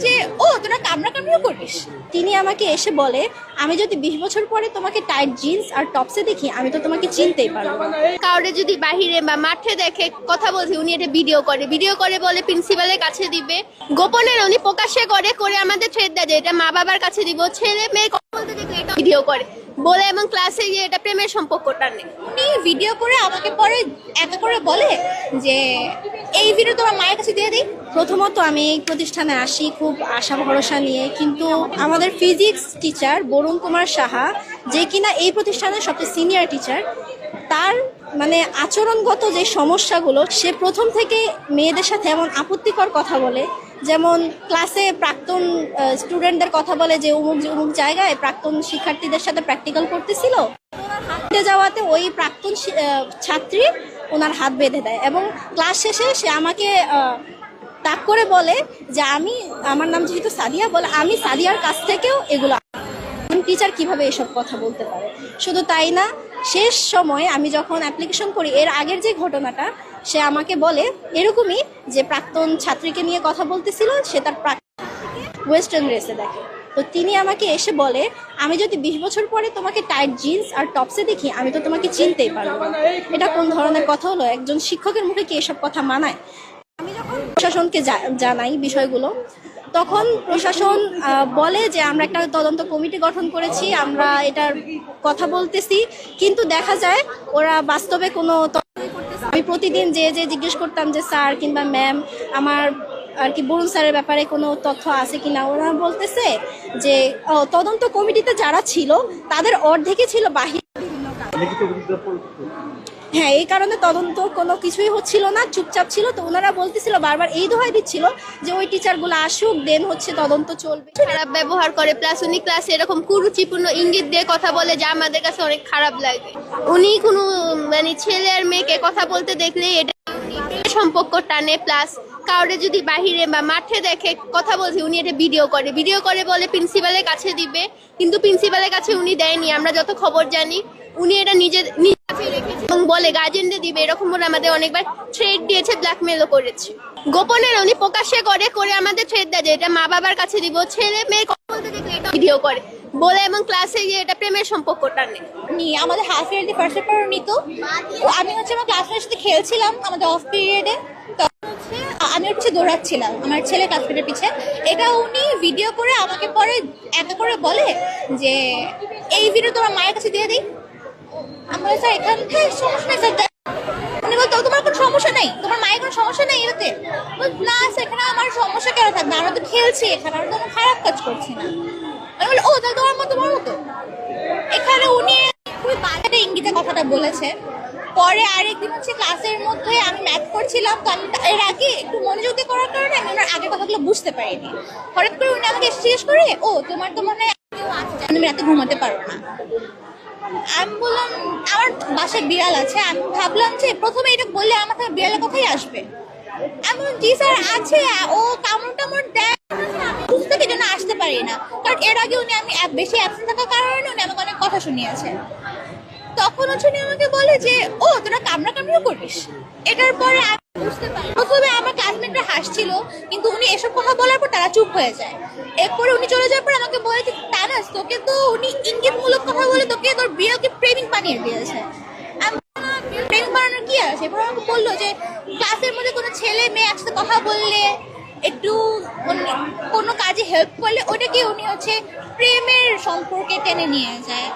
যে ও তোরা কামড়া কামড়িও করিস। তিনি আমাকে এসে বলে, আমি যদি 20 বছর পরে তোমাকে টাইট জিন্স আর টপসে দেখি আমি তো তোমাকে চিনতেই পারবো না। কাউরে যদি বাহিরে বা মাঠে দেখে কথা বলছি, উনি এটা ভিডিও করে বলে প্রিন্সিপালের কাছে দিবে। গোপনে উনি প্রকাশ্যে করে আমাদের থ্রেড দেয় যে এটা মা বাবার কাছে দিব। ছেলে মেয়ে কথা বলতে দেখলে এটা ভিডিও করে বলে এবং ক্লাসে গিয়ে এটা প্রেমের সম্পর্কটা নেই। উনি ভিডিও করে আমাকে পরে একা করে বলে যে এই ভিডিও তোমার মায়ের কাছে দিয়ে দিই। প্রথমত আমি এই প্রতিষ্ঠানে আসি খুব আশা ভরসা নিয়ে, কিন্তু আমাদের ফিজিক্স টিচার বরুণ কুমার সাহা, যে কিনা এই প্রতিষ্ঠানের সবচেয়ে সিনিয়র টিচার, তার মানে আচরণগত যে সমস্যাগুলো, সে প্রথম থেকে মেয়েদের সাথে এমন আপত্তিকর কথা বলে, যেমন ক্লাসে প্রাক্তন স্টুডেন্টদের কথা বলে যে অমুক জায়গায় প্রাক্তন শিক্ষার্থীদের সাথে প্র্যাকটিক্যাল করতেছিল, হাঁটতে যাওয়াতে ওই প্রাক্তন ছাত্রী ওনার হাত বেঁধে দেয় এবং ক্লাস শেষে সে আমাকে তাক করে বলে যে আমার নাম যেহেতু সাদিয়া, বলে আমি সাদিয়ার কাছ থেকেও এগুলো। টিচার কিভাবে এসব কথা বলতে পারে? শুধু তাই না, শেষ সময় আমি যখন অ্যাপ্লিকেশন করি, এর আগের যে ঘটনাটা, সে আমাকে বলে এরকমই যে প্রাক্তন ছাত্রীকে নিয়ে কথা বলতেছিল, সে তার ওয়েস্টার্ন ড্রেসে দেখে। তো তিনি আমাকে এসে বলে, আমি যদি 20 বছর পরে তোমাকে টাইট জিন্স আর টপসে দেখি আমি তো তোমাকে চিনতেই পারবো না। এটা কোন ধরনের কথা হলো? একজন শিক্ষকের মুখে কি এসব কথা মানায়? আমি যখন প্রশাসনকে জানাই বিষয়গুলো, তখন প্রশাসন বলে যে আমরা একটা তদন্ত কমিটি গঠন করেছি, আমরা এটার কথা বলতেছি, কিন্তু দেখা যায় ওরা বাস্তবে কোনো। আমি প্রতিদিন যে জিজ্ঞেস করতাম যে স্যার কিংবা ম্যাম আমার আর কি বরুণ স্যারের ব্যাপারে কোনো তথ্য আছে কিনা, ওরা বলতেছে যে তদন্ত কমিটিতে যারা ছিল তাদের অর্ধেকই ছিল বাহির। হ্যাঁ, এই কারণে তদন্ত কোনো কিছুই হচ্ছিল না, চুপচাপ ছিল। তো ওনারা বলতেছিল, বারবার এই দোহাই দিচ্ছিল যে ওই টিচারগুলো আসুক, দেন হচ্ছে তদন্ত চলবে। খারাপ ব্যবহার করে, প্লাস উনি ক্লাসে এরকম কুরুচিপূর্ণ ইঙ্গিত দিয়ে কথা বলে যা আমাদের কাছে অনেক খারাপ লাগে। উনি কোনো মানে ছেলে আর মেয়েকে কথা বলতে দেখলে এটা সম্পর্ক টানে, প্লাস কাউরে যদি বাহিরে বা মাঠে দেখে কথা বলছি, উনি এটা ভিডিও করে বলে প্রিন্সিপালের কাছে দিবে, কিন্তু প্রিন্সিপালের কাছে উনি দেয়নি। আমরা যত খবর জানি উনি এটা নিজে কাছে রেখেছে এবং বলে গার্জেনদের দিবে। এরকম করে আমাদের অনেকবার থ্রেড দিয়েছে, ব্ল্যাকমেলও করেছে। গোপনে উনি প্রকাশ্যে করে আমাদের থ্রেড দেয় যে এটা মা বাবার কাছে দিব। ছেলে মেয়ে কথা বলতে দেখলে এটা ভিডিও করে বলে এবং ক্লাসে গিয়ে এটা প্রেমের সম্পর্কটা নেই। আমাদের হাফ ইয়ারলি ফার্স্ট পেপার নিত, আমি হচ্ছে আমার ক্লাসমেটের সাথে খেলছিলাম আমাদের অফ পিরিয়ডে, আমি ওর পিছিয়ে দৌড়াচ্ছিলাম আমার ছেলে ক্লাসমেটের পিছে। এটা উনি ভিডিও করে আমাকে পরে একা করে বলে যে এই ভিডিও তোমার মায়ের কাছে দিয়ে দিই। আমরা স্যার এখান থেকে সমস্যা নেই স্যার। উনি বলতো তোমার কোনো সমস্যা নেই, তোমার মায়ের কোনো সমস্যা নেই এতে। না স্যার, এখানে আমার সমস্যা কেন থাকবে, আমরা তো খেলছি এখানে, আমরা তো কোনো খারাপ কাজ করছি না। আমি বলি ও তাহলে তোমার মতো। এখানে উনি খুবই বাজে ইঙ্গিতে কথাটা বলেছে। পরে আরেকদিন হচ্ছে ক্লাসের মধ্যে আমি ম্যাথ করছিলাম, তো আমি এর আগে একটু মনোযোগ দিয়ে করার কারণে আমি ওনার আগের কথাগুলো বুঝতে পারিনি। হঠাৎ করে উনি আমাকে জিজ্ঞেস করে, ও তোমার তো মনে হয় তুমি রাতে ঘুমাতে পারো না। আমি বললাম আমার বাসায় বিড়াল আছে। আমি ভাবলাম যে প্রথমে এটা বললে আমার কাছে বিড়ালের কথাই আসবে। আমি বললাম জি স্যার আছে, ও কামড় টামড় দেয়, আমি বুঝতে কি জন্য আসতে পারি না, কারণ এর আগে উনি আমি বেশি অ্যাবসেন্ট থাকার কারণে উনি আমাকে অনেক কথা শুনিয়েছে। তখন হচ্ছে উনি আমাকে বলে যে ও তোরা কামড়া কামড়িও করিস। এটার পরে আমি বুঝতে পারি, প্রথমে আমার ক্লাসমেটরা হাসছিল, কিন্তু উনি এসব কথা বলার পর তারা চুপ হয়ে যায়। এরপরে উনি চলে যাওয়ার পর আমাকে বলে যে তানাস তোকে তো উনি ইঙ্গিতমূলক কথা বলে তোকে তোর বিড়ালকে প্রেমিক বানিয়ে দিয়েছে। প্রেমিক বানানোর কি আছে? এরপর আমাকে বললো যে ক্লাসের মধ্যে কোনো ছেলে মেয়ে একসাথে কথা বললে, একটু কোনো কাজে হেল্প করলে, ওটাকে উনি হচ্ছে প্রেমের সম্পর্কে টেনে নিয়ে যায়।